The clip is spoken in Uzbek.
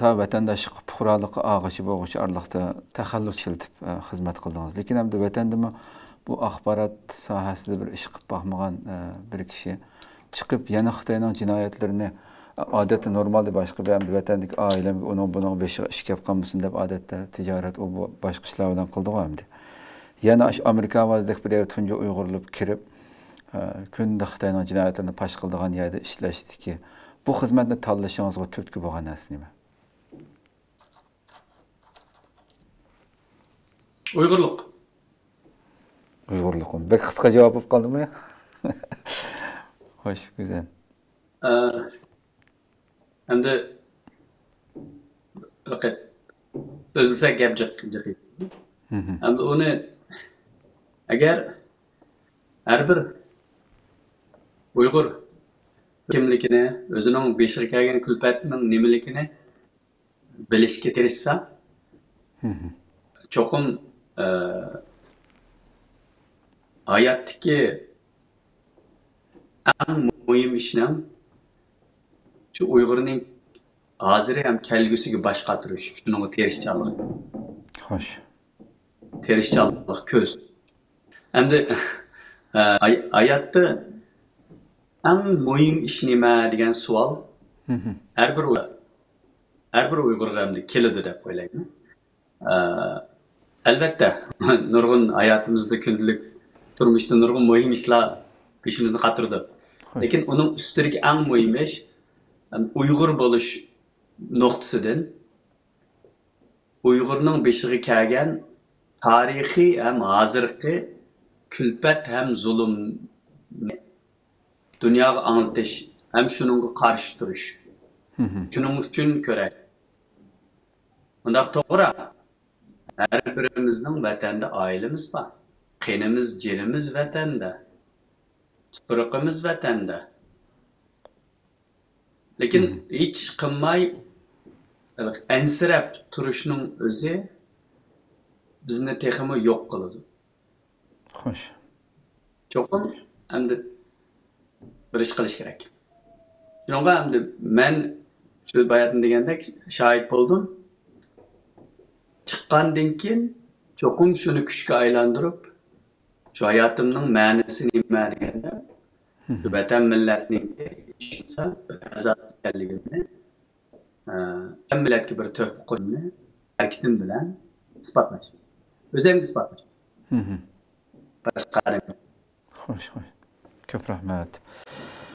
ta vatandaşlık fuqarolikqa og'ishi bo'g'ichi arliqda taxallus ishlatib xizmat qildingiz. Lekin hamda vatandami bu axborot sohasida bir ish qilib boqmagan bir kishi chiqib yana Xitoyning jinoyatlarini odatda normalda boshqa bir vatandagi oilamga uning buning beshiga ish kelib qolmasin deb odatda tijorat u boshqa ishlar bilan qildi hamda. Yana Amerika ovozdagi bir tunji uyg'urilib kirib kunda Xitoyning jinoyatlarini pash qildigan yerda ishlashdiki, bu xizmatni tanlashingizga turtki bo'lgan narsa nima? Uyg'urlik. Uyg'urlik. Bir qisqa javob olib qoldimmi? Xo'sh, güzel. Endi faqat so'zlasak gap jiq. Endi uni agar har bir Uyg'ur kimligini, o'zining beshiga kelgan kulfatning nimaligini bilishga tirishsa, cho'qim hayotdagi eng muhim ishning shu Uyg'urning hoziri ham kelgusiga bosh qotirish, shuning tirishchanlik. Xo'sh. Tirishchanlik ko'z. Endi hayotda eng muhim ish nima degan savol har bir Uyg'urga ham keladi deb o'ylayman. Albatta, nurg'un hayotimizda kundalik turmushda nurg'un muhim ishlar beshimizni qatirdi. Lekin uning ustidagi eng muhim ish Uyg'ur bo'lish nuqtasidan Uyg'urning beshiga kelgan tarixiy ham hozirgi kulfat ham zulm dunyoga anglatish, ham shuningga qarshi turish. Shuning uchun ko'rak. Undaq to'g'ri. Her birimizning vatanda oilamiz bor. Qenimiz, jinimiz vatanda. Tuproqimiz vatanda. Lekin hech qilmay ansirab turishning o'zi bizni texmi yo'q qiladi. Xo'sh. Cho'qim endi bir ish qilish kerak. Shunga endi men shu bayatni degandek shohid bo'ldim. Chiqqandan keyin cho'qim shuni kuchga aylantirib, shu hayotimning ma'nosi nima deganda, vatan millatning ishonsa, azat ekanligini, millatga bir tuhfa qo'yishni harakatim bilan isbotlash. O'zimga isbotlash. Boshqa Xo'sh. Ko'p rahmat.